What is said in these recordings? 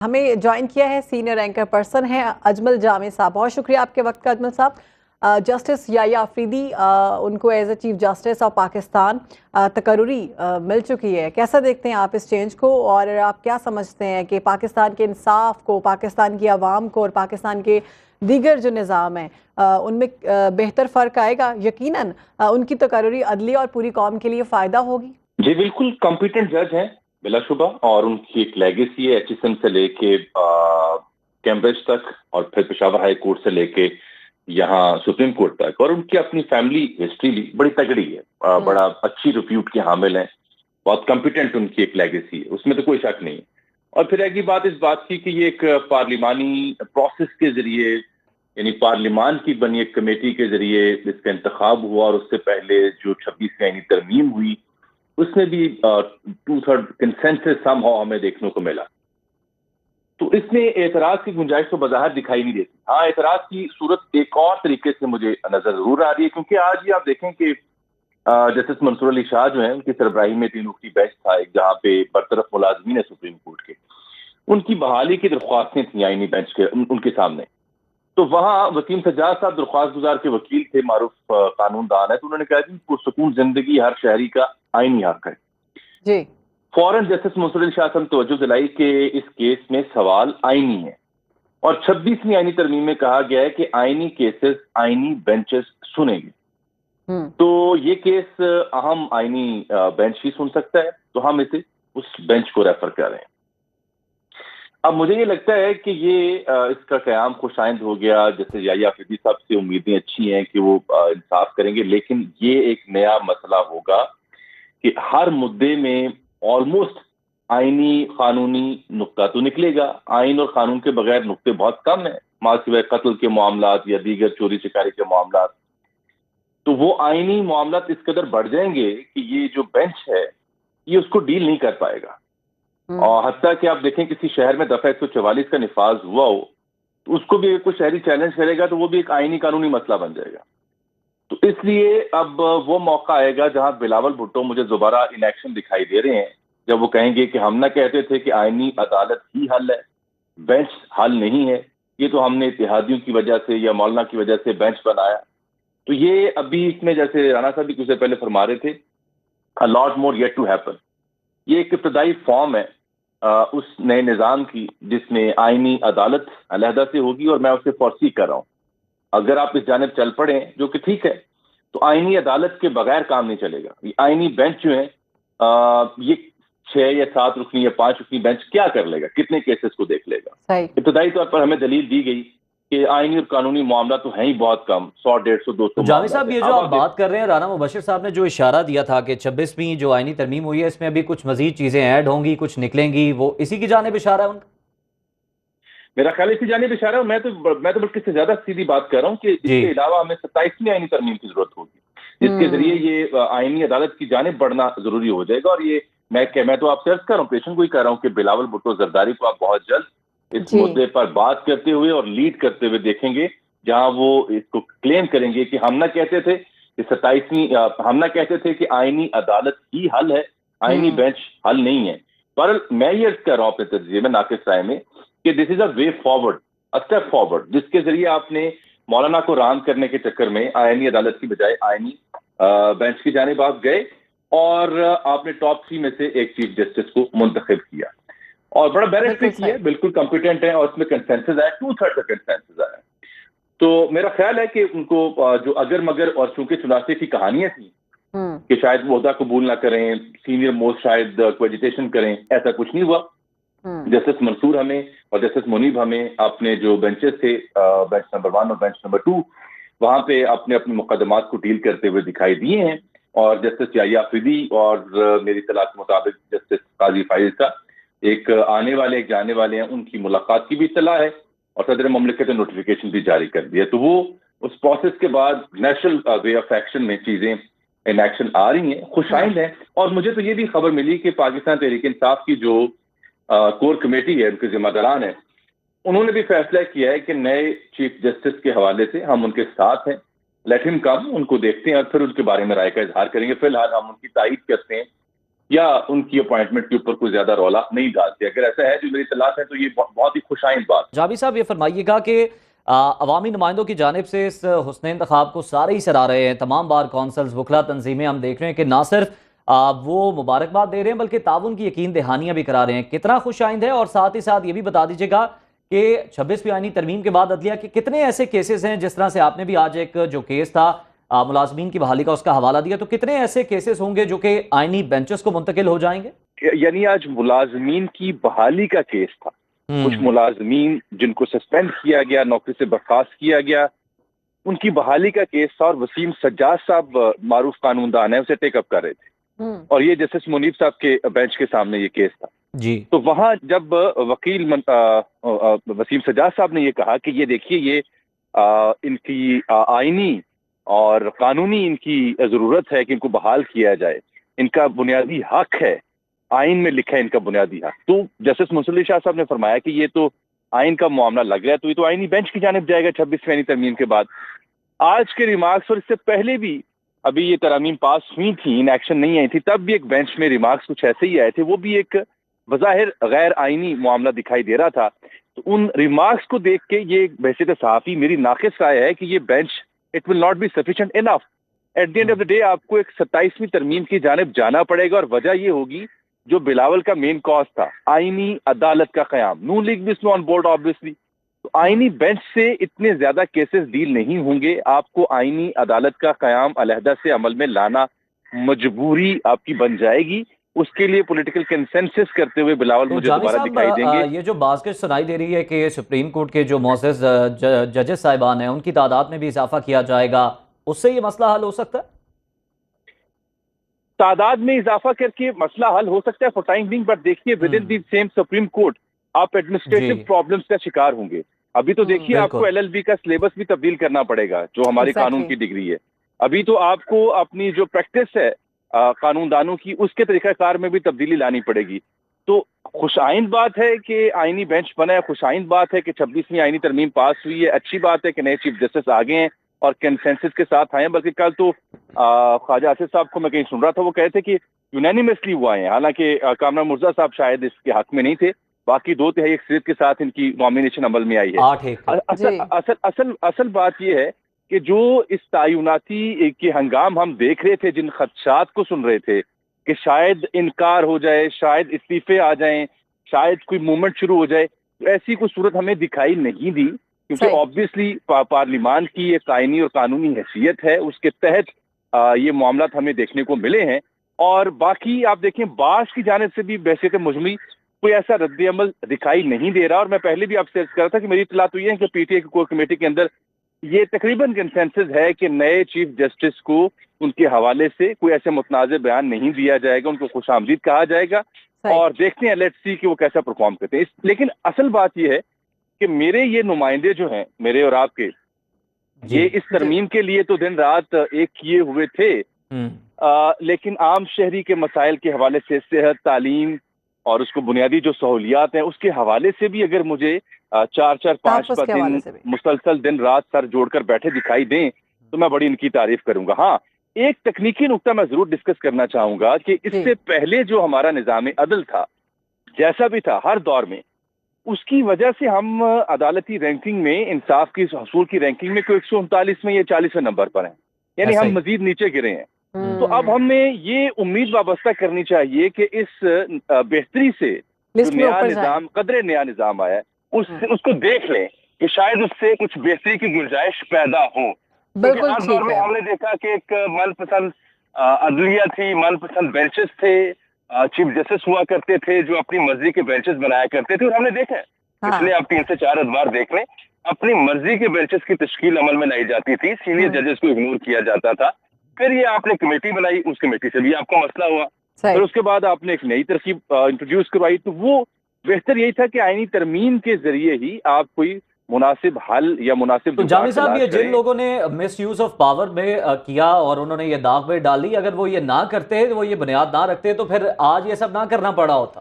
हमें ज्वाइन किया है सीनियर एंकर पर्सन है अजमल जामे साहब। बहुत शुक्रिया आपके वक्त का अजमल साहब। जस्टिस याया अफरीदी उनको as a chief justice of Pakistan तकर्रुरी मिल चुकी है। कैसा देखते हैं आप इस चेंज को, और आप क्या समझते हैं कि पाकिस्तान के इंसाफ को, पाकिस्तान की आवाम को और पाकिस्तान के दीगर जो निज़ाम हैं उनमें बेहतर फ़र्क आएगा? यकीनन उनकी तकर्रुरी अदली और पूरी कौम के लिए फ़ायदा होगी। जी बिल्कुल, कॉम्पिटेंट जज हैं बिलाशुबा, और उनकी एक लेगेसी है HSM से लेके कैम्ब्रिज तक और फिर पेशावर हाई कोर्ट से लेके यहाँ सुप्रीम कोर्ट तक, और उनकी अपनी फैमिली हिस्ट्री भी बड़ी तगड़ी है, बड़ा अच्छी रिप्यूट के हामिल हैं, बहुत कॉम्पिटेंट उनकी एक लेगेसी है, उसमें तो कोई शक नहीं। और फिर एक ही बात इस बात की कि ये एक पार्लिमानी प्रोसेस के जरिए, यानी पार्लिमान की बनी एक कमेटी के जरिए इसका इंतखाब हुआ, और उससे पहले जो 26 यानी तरमीम हुई उसमें भी 2/3 कंसेंसस समहाउ हमें देखने को मिला। तो इसमें एतराज की गुंजाइश तो बज़ाहिर दिखाई नहीं देती। हाँ, एतराज की सूरत एक और तरीके से मुझे नजर जरूर आ रही है, क्योंकि आज ही आप देखें कि जस्टिस मंसूर अली शाह जो है, उनकी सरबराही में 3 रुकनी बेंच था एक, जहाँ पे बरतरफ मुलाजमीन है सुप्रीम कोर्ट के, उनकी बहाली की दरख्वास्तें थी आईनी बेंच के उनके सामने। तो वहाँ वकील सज्जाद साहब दरख्वास्त गुजार के वकील थे, मारूफ कानूनदान है, तो उन्होंने कहा कि पुरसुकून जिंदगी हर शहरी का आईनी हक है जी। फौरन जस्टिस मंसूर अली शाह साहब ने तवज्जो दिलाई कि इस केस में सवाल आईनी है, और 26वीं आईनी तरमीम में कहा गया है कि आईनी केसेस आईनी बेंचेस सुनेंगे। तो ये केस अहम आईनी बेंच ही सुन सकता है, तो हम इसे उस बेंच को रेफर कर रहे हैं। अब मुझे ये लगता है कि ये इसका क़याम खुशाइंद हो गया। जैसे याया अफरीदी साहब से उम्मीदें अच्छी हैं कि वो इंसाफ करेंगे, लेकिन ये एक नया मसला होगा कि हर मुद्दे में ऑलमोस्ट आईनी कानूनी नुक्ता तो निकलेगा। आइन और कानून के बगैर नुक्ते बहुत कम है, मासिवाय कत्ल के मामलात या दीगर चोरी शिकारी के मामलात। तो वो आईनी मामलात इस कदर बढ़ जाएंगे कि ये जो बेंच है ये उसको डील नहीं कर पाएगा। और हत्ता कि आप देखें किसी शहर में दफा 144 का निफाज हुआ हो, तो उसको भी कोई शहरी चैलेंज करेगा तो वो भी एक आईनी कानूनी मसला बन जाएगा। तो इसलिए अब वो मौका आएगा जहां बिलावल भुट्टो मुझे दोबारा इन एक्शन दिखाई दे रहे हैं, जब वो कहेंगे कि हम ना कहते थे कि आईनी अदालत ही हल है, बेंच हल नहीं है, ये तो हमने इत्तेहादियों की वजह से या मौलाना की वजह से बेंच बनाया। तो ये अभी इसमें, जैसे राणा साहब भी कुछ देर पहले फरमा रहे थे, a lot more yet to happen. ये एक इब्तदाई फॉर्म है उस नए निज़ाम की, जिसमें आईनी अदालत अलहदा से होगी, और मैं उसे फोर्सी कर रहा हूँ। अगर आप इस जानिब चल पड़े जो कि ठीक है, तो आईनी अदालत के बगैर काम नहीं चलेगा। ये आईनी बेंच जो है ये 6 या 7 रुकनी या 5 रुकनी बेंच क्या कर लेगा, कितने केसेस को देख लेगा। इब्तदाई तौर पर हमें दलील दी गई कि आईनी और कानूनी मामला तो है ही बहुत कम, 100, 150, 200 जावेद साहब, ये जो आप बात कर रहे हैं, राना मुबशिर साहब ने जो इशारा दिया था कि 26वीं जो आईनी तरमीम हुई है इसमें अभी कुछ मजीद चीजें ऐड होंगी, कुछ निकलेंगी, वो इसी की जानिब इशारा है उनका? मेरा ख्याल इसी जानिब इशारा है। मैं तो बल्कि इससे ज्यादा सीधी बात कर रहा हूँ कि इसके अलावा हमें 27वीं आईनी तरमीम की जरूरत होगी, जिसके जरिए ये आईनी अदालत की जानिब बढ़ना जरूरी हो जाएगा। और ये मैं तो आपसे अर्ज कर रहा हूँ, पेशन को ही कर रहा हूँ कि बिलावल भुट्टो जरदारी को आप बहुत जल्द इस मुद्दे पर बात करते हुए और लीड करते हुए देखेंगे, जहां वो इसको क्लेम करेंगे कि हम ना कहते थे कि 27वीं, हम ना कहते थे कि आईनी अदालत ही हल है, आईनी बेंच हल नहीं है। पर मैं ये अर्ज कर रहा हूँ अपने तजज़िये में, नाकिस राय में, कि this is a way forward, a step forward, जिसके जरिए आपने मौलाना को राम करने के चक्कर में आईनी अदालत की बजाय आईनी बेंच की जानिब आप गए, और आपने टॉप 3 में से एक चीफ जस्टिस को मुंतखब किया, और बड़ा बैलेंस भी किया, बिल्कुल कॉम्पिटेंट है, और उसमें कंसेंसस है, 2/3 का कंसेंसस है। तो मेरा ख्याल है कि उनको जो अगर मगर और चूंकि चुनाचे की कहानियां थी कि शायद वो ओहदा कबूल ना करें, सीनियर मोस्ट शायद कोएजिटेशन करें, ऐसा कुछ नहीं हुआ। जस्टिस मंसूर हमें और जस्टिस मुनीब हमें अपने जो बेंचेस थे, बेंच नंबर 1 और बेंच नंबर 2, वहां पे अपने अपने मुकदमात को डील करते हुए दिखाई दिए हैं। और जस्टिस याया अफरीदी और मेरी तलाश के मुताबिक जस्टिस काजी फाइज का एक आने वाले एक जाने वाले हैं, उनकी मुलाकात की भी इत्तला है, और सदर ममलिकत ने नोटिफिकेशन भी जारी कर दिया। तो वो उस प्रोसेस के बाद नेशनल वे ऑफ एक्शन में चीजें इन एक्शन आ रही हैं, खुशाइंद है। और मुझे तो ये भी खबर मिली कि पाकिस्तान तहरीक इंसाफ की जो कोर कमेटी है, उनके जिम्मेदारान है, उन्होंने भी फैसला किया है कि नए चीफ जस्टिस के हवाले से हम उनके साथ हैं, लेट हिम कम, उनको देखते हैं और फिर उनके बारे में राय का इजहार करेंगे। फिलहाल हम उनकी तारीफ करते हैं یا ان کی اپوائنٹمنٹ کے اوپر کوئی زیادہ رولا نہیں ڈالتے. اگر ایسا ہے جو میری اطلاعات ہے تو یہ بہت ہی خوش آئند بات. جابر صاحب یہ فرمائیے گا کہ عوامی نمائندوں کی جانب سے اس حسن انتخاب کو سارے ہی سراہ رہے ہیں، تمام بار کونسلز، وکلا تنظیمیں، ہم دیکھ رہے ہیں کہ نہ صرف وہ مبارکباد دے رہے ہیں بلکہ تعاون کی یقین دہانیاں بھی کرا رہے ہیں. کتنا خوش آئند ہے؟ اور ساتھ ہی ساتھ یہ بھی بتا دیجیے گا کہ 26ویں آئینی ترمیم کے بعد عدلیہ کے کتنے ایسے کیسز ہیں، جس طرح سے آپ نے بھی آج ایک جو کیس تھا ملازمین کی بحالی کا اس کا حوالہ دیا، تو کتنے ایسے کیسز ہوں گے جو کہ آئینی بینچز کو منتقل ہو جائیں گے؟ یعنی آج ملازمین کی بحالی کا کیس تھا. کچھ ملازمین جن کو سسپینڈ کیا گیا، نوکری سے برخاست کیا گیا، ان کی بحالی کا کیس تھا، اور وسیم سجاد صاحب معروف قانون دان ہیں، اسے ٹیک اپ کر رہے تھے. اور یہ جسٹس منیب صاحب کے بینچ کے سامنے یہ کیس تھا. جی تو وہاں جب وکیل وسیم سجاد صاحب نے یہ کہا کہ یہ دیکھیے یہ ان کی آئینی اور قانونی ان کی ضرورت ہے کہ ان کو بحال کیا جائے، ان کا بنیادی حق ہے، آئین میں لکھا ہے ان کا بنیادی حق. تو جسٹس منصور علی شاہ صاحب نے فرمایا کہ یہ تو آئین کا معاملہ لگ رہا ہے، تو یہ تو آئینی بینچ کی جانب جائے گا 26ویں آئینی ترمیم کے بعد. آج کے ریمارکس اور اس سے پہلے بھی ابھی یہ ترامیم پاس ہوئی تھیں، ان ایکشن نہیں آئی تھی، تب بھی ایک بینچ میں ریمارکس کچھ ایسے ہی آئے تھے، وہ بھی ایک بظاہر غیر آئینی معاملہ دکھائی دے رہا تھا. تو ان ریمارکس کو دیکھ کے یہ بحیثیت صحافی میری ناقص رائے ہے کہ یہ bench it will not be sufficient enough. At the end of the day آپ کو ایک 27ویں ترمیم کی جانب جانا پڑے گا، اور وجہ یہ ہوگی جو بلاول کا مین کاز تھا، آئینی عدالت کا قیام. نون لیگ بھی اس میں آن بورڈ آبویسلی. تو آئینی بینچ سے اتنے زیادہ کیسز ڈیل نہیں ہوں گے. آپ کو آئینی عدالت کا قیام علیحدہ سے عمل میں لانا مجبوری آپ کی بن جائے گی. اس کے لیے پولیٹیکل کنسنسس کرتے ہوئے بلاول مجھے دوبارہ دکھائی دیں گے. یہ جو بازگشت سنائی دے رہی ہے کہ سپریم کورٹ کے جو معزز ججز صاحبان ہیں ان کی تعداد میں بھی اضافہ کیا جائے گا، اس سے یہ مسئلہ حل ہو سکتا ہے؟ تعداد میں اضافہ کر کے مسئلہ حل ہو سکتا ہے فار ٹائم بینگ، بٹ دیکھیے with in the same supreme court آپ ایڈمنسٹریٹو پرابلمس کا شکار ہوں گے. ابھی تو دیکھیے آپ کو LLB کا سلیبس بھی تبدیل کرنا پڑے گا جو ہماری قانون کی ڈگری ہے. ابھی تو آپ کو اپنی جو پریکٹس ہے قانون دانوں کی، اس کے طریقہ کار میں بھی تبدیلی لانی پڑے گی. تو خوش آئند بات ہے کہ آئینی بینچ بنا ہے، خوش آئند بات ہے کہ 26ویں آئینی ترمیم پاس ہوئی ہے، اچھی بات ہے کہ نئے چیف جسٹس آگے ہیں اور کنسنسس کے ساتھ آئے ہیں. بلکہ کل تو خواجہ آصف صاحب کو میں کہیں سن رہا تھا، وہ کہتے تھے کہ یونینیمسلی وہ آئے ہیں، حالانکہ کامران مرزا صاحب شاید اس کے حق میں نہیں تھے. باقی 2/3 اکثریت کے ساتھ ان کی نامینیشن عمل میں آئی ہے. اصل بات یہ ہے کہ جو اس تعیناتی کے ہنگام ہم دیکھ رہے تھے، جن خدشات کو سن رہے تھے کہ شاید انکار ہو جائے، شاید استعفے آ جائیں، شاید کوئی موومنٹ شروع ہو جائے، تو ایسی کوئی صورت ہمیں دکھائی نہیں دی. کیونکہ آبویسلی پارلیمان کی ایک آئینی اور قانونی حیثیت ہے، اس کے تحت یہ معاملات ہمیں دیکھنے کو ملے ہیں. اور باقی آپ دیکھیں باس کی جانب سے بھی بحیثیت مجموعی کوئی ایسا رد عمل دکھائی نہیں دے رہا. اور میں پہلے بھی آپ سے عرض کر رہا تھا کہ میری اطلاع تو یہ ہے کہ PTA کی کور کمیٹی کے اندر یہ تقریباً کنسنسس ہے کہ نئے چیف جسٹس کو ان کے حوالے سے کوئی ایسے متنازع بیان نہیں دیا جائے گا، ان کو خوش آمدید کہا جائے گا، اور دیکھتے ہیں لیٹس سی کہ وہ کیسا پرفارم کرتے ہیں. لیکن اصل بات یہ ہے کہ میرے یہ نمائندے جو ہیں، میرے اور آپ کے، یہ اس ترمیم کے لیے تو دن رات ایک کیے ہوئے تھے، لیکن عام شہری کے مسائل کے حوالے سے، صحت، تعلیم اور اس کو بنیادی جو سہولیات ہیں اس کے حوالے سے بھی اگر مجھے 4-5 دن مسلسل دن رات سر جوڑ کر بیٹھے دکھائی دیں تو میں بڑی ان کی تعریف کروں گا. ہاں، ایک تکنیکی نقطہ میں ضرور ڈسکس کرنا چاہوں گا کہ اس سے پہلے جو ہمارا نظام عدل تھا، جیسا بھی تھا ہر دور میں، اس کی وجہ سے ہم عدالتی رینکنگ میں، انصاف کی حصول کی رینکنگ میں کوئی 139 یا 40ویں نمبر پر ہیں، یعنی ہم مزید نیچے گرے ہیں. تو اب ہمیں یہ امید وابستہ کرنی چاہیے کہ اس بہتری سے جو نیا نظام، قدرے نیا نظام آیا ہے، اس کو دیکھ لیں کہ شاید اس سے کچھ بہتری کی گنجائش پیدا ہو. بالکل ہر دور میں ہم نے دیکھا کہ ایک من پسند عدلیہ تھی، من پسند بینچز تھے، چیف جسٹس ہوا کرتے تھے جو اپنی مرضی کے بینچز بنایا کرتے تھے. اور ہم نے دیکھا پچھلے آپ 3 سے 4 ادوار دیکھ لیں، اپنی مرضی کے بینچز کی تشکیل عمل میں لائی جاتی تھی، سینئر ججز کو اگنور کیا جاتا تھا. پھر یہ آپ نے کمیٹی بنائی، اس کمیٹی سے بھی آپ کو مسئلہ ہوا، پھر اس کے بعد آپ نے ایک نئی ترکیب انٹروڈیوس کروائی. تو وہ بہتر یہی تھا کہ آئینی ترمیم کے ذریعے ہی آپ کوئی مناسب حل یا مناسب. تو جامع صاحب، یہ جن لوگوں نے مس یوز آف پاور میں کیا اور انہوں نے یہ داغ میں ڈالی، اگر وہ یہ نہ کرتے، وہ یہ بنیاد نہ رکھتے تو پھر آج یہ سب نہ کرنا پڑا ہوتا.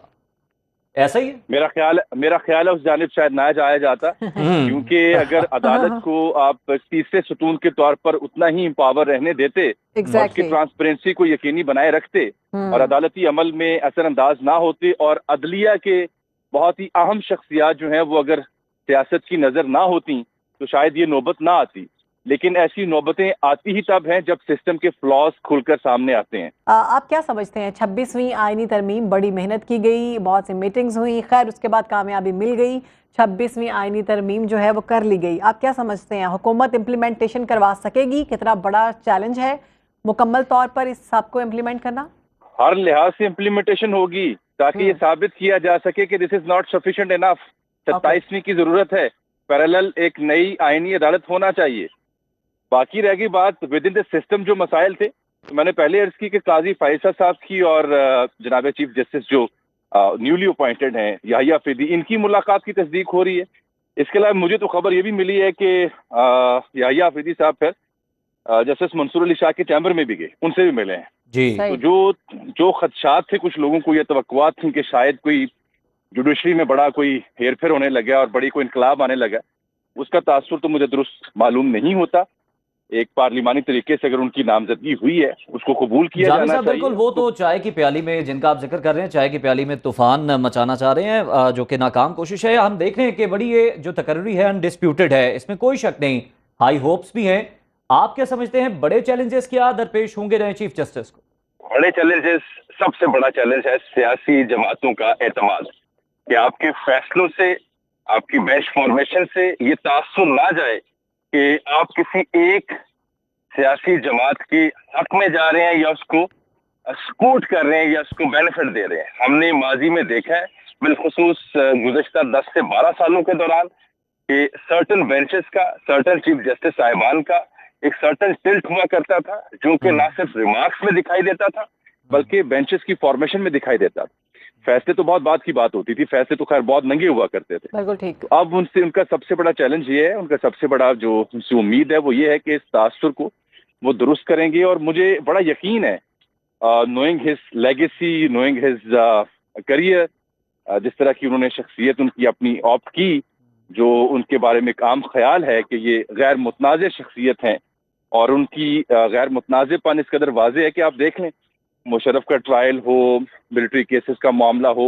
ऐसा ही है? मेरा ख्याल है उस जानिब शायद ना जाया जाता, क्योंकि अगर अदालत को आप तीसरे सुतून के तौर पर उतना ही एम्पावर रहने देते और उसकी ट्रांसपेरेंसी को यकीनी बनाए रखते और अदालती अमल में असरअंदाज ना होते और अदलिया के बहुत ही अहम शख्सियात जो हैं वो अगर सियासत की नजर ना होती तो शायद ये नौबत ना आती। लेकिन ऐसी नौबतें आती ही तब हैं जब सिस्टम के फ्लॉज खुलकर सामने आते हैं। आप क्या समझते हैं 26वीं आईनी तरमीम, बड़ी मेहनत की गई, बहुत सी मीटिंग्स हुई, खैर उसके बाद कामयाबी मिल गई, 26वीं आईनी तरमीम जो है वो कर ली गई, आप क्या समझते हैं हुकूमत इम्प्लीमेंटेशन करवा सकेगी? कितना बड़ा चैलेंज है मुकम्मल तौर पर इस सब को इम्प्लीमेंट करना? हर लिहाज से इम्प्लीमेंटेशन होगी ताकि ये साबित किया जा सके कि this is not sufficient enough. 27वीं की जरूरत है, पैरेलल एक नई आईनी अदालत होना चाहिए। बाकी रह गई बात विद इन द सिस्टम जो मसाइल थे, तो मैंने पहले अर्ज की कि काजी फायसा साहब की और जनाब चीफ जस्टिस जो न्यूली अपॉइंटेड हैं याहिया अफरीदी, इनकी मुलाकात की तस्दीक हो रही है। इसके अलावा मुझे तो खबर ये भी मिली है कि याहिया अफरीदी साहब फिर जस्टिस मंसूर अली शाह के चैम्बर में भी गए, उनसे भी मिले हैं जी। तो जो खदशात थे कुछ लोगों को, ये तवक्कुआत थी कि शायद कोई जुडिशरी में बड़ा कोई हेरफेर होने लगा और बड़ी कोई इनकलाब आने लगा, उसका तासुर तो मुझे दुरुस्त मालूम नहीं होता। एक पार्लिमानी तरीके से अगर उनकी नामजदगी हुई है उसको कबूल किया जाना चाहिए। बिल्कुल, वो तो चाय की प्याली में जिनका आप जिक्र कर रहे हैं, चाय की प्याली में तूफान मचाना चाह रहे हैं, जो कि नाकाम कोशिश है। हम देख रहे हैं कि बड़ी ये जो तकर्री है अनडिस्प्यूटेड है, इसमें कोई शक नहीं, हाई होप्स भी हैं। आप क्या समझते हैं बड़े चैलेंजेस क्या दरपेश होंगे रहे चीफ जस्टिस को? बड़े चैलेंजेस, सबसे बड़ा चैलेंज है सियासी जमातों का एतमाद, कि आपके फैसलों से, आपकी बेंच फॉर्मेशन से ये तासुर ना जाए कि आप किसी एक सियासी जमात के हक में जा रहे हैं या उसको सपोर्ट कर रहे हैं या उसको बेनिफिट दे रहे हैं। हमने माजी में देखा है, बिलखुसूस गुज़श्ता 10 से 12 सालों के दौरान, कि सर्टन बेंचेस का, सर्टन चीफ जस्टिस साहिबान का एक सर्टन टिल्ट हुआ करता था, जो कि ना सिर्फ रिमार्क्स में दिखाई देता था बल्कि बेंचेस की फॉर्मेशन में दिखाई देता था। फैसले तो बहुत बात की बात होती थी, फैसले तो खैर बहुत नंगे हुआ करते थे। बिल्कुल ठीक। तो अब उनसे उनका सबसे बड़ा चैलेंज ये है, उनका सबसे बड़ा जो उनसे उम्मीद है वो ये है कि इस तासुर को वो दुरुस्त करेंगे। और मुझे बड़ा यकीन है, knowing his legacy, knowing his career, जिस तरह की उन्होंने शख्सियत उनकी अपनी ऑप्ट की, जो उनके बारे में एक आम ख्याल है कि ये गैर मुतनाज़ शख्सियत हैं और उनकी गैर मुतनाज़ेपन इस कदर वाज़ेह है कि आप देख लें, मुशर्रफ का ट्रायल हो, मिलिट्री केसेस का मामला हो,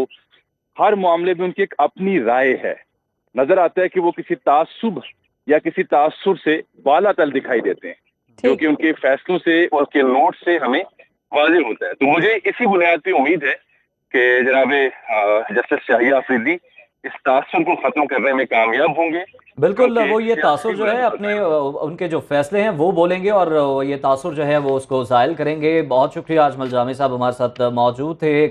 हर मामले में उनकी एक अपनी राय है। नजर आता है कि वो किसी तासुब या किसी तासुर से बाला तल दिखाई देते हैं, जो कि उनके फैसलों से और उनके नोट से हमें वाज़ेह होता है। तो मुझे इसी बुनियाद पे उम्मीद है कि जनाब जस्टिस याहिया अफरीदी इस तासुर को खत्म करने में कामयाब होंगे। बिल्कुल, वो ये तासुर जो है अपने उनके जो फैसले हैं वो बोलेंगे और ये तासुर जो है वो उसको ज़ायल करेंगे। बहुत शुक्रिया, अजमल जामी साहब हमारे साथ मौजूद थे।